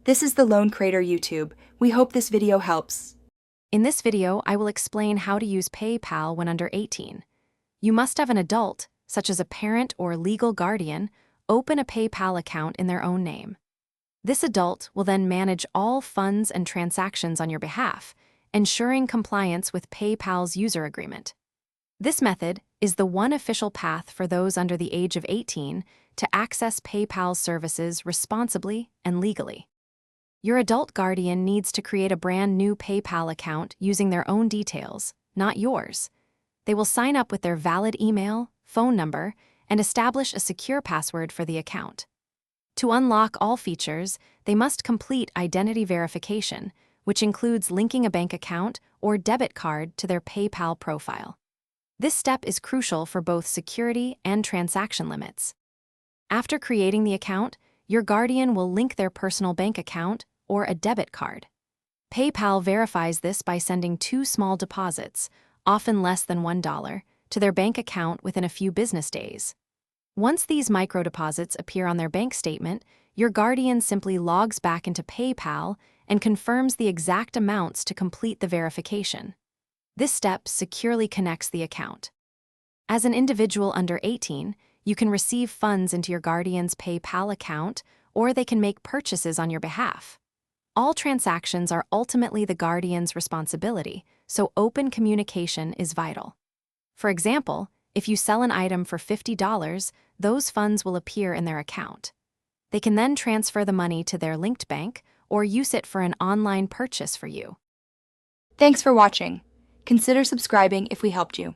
This is the Loan Creator YouTube. We hope this video helps. In this video, I will explain how to use PayPal when under 18. You must have an adult, such as a parent or legal guardian, open a PayPal account in their own name. This adult will then manage all funds and transactions on your behalf, ensuring compliance with PayPal's user agreement. This method is the one official path for those under the age of 18 to access PayPal's services responsibly and legally. Your adult guardian needs to create a brand new PayPal account using their own details, not yours. They will sign up with their valid email, phone number, and establish a secure password for the account. To unlock all features, they must complete identity verification, which includes linking a bank account or debit card to their PayPal profile. This step is crucial for both security and transaction limits. After creating the account, your guardian will link their personal bank account or a debit card. PayPal verifies this by sending 2 small deposits, often less than $1, to their bank account within a few business days. Once these microdeposits appear on their bank statement, your guardian simply logs back into PayPal and confirms the exact amounts to complete the verification. This step securely connects the account. As an individual under 18, you can receive funds into your guardian's PayPal account, or they can make purchases on your behalf. All transactions are ultimately the guardian's responsibility, so open communication is vital. For example, if you sell an item for $50, those funds will appear in their account. They can then transfer the money to their linked bank or use it for an online purchase for you. Thanks for watching. Consider subscribing if we helped you.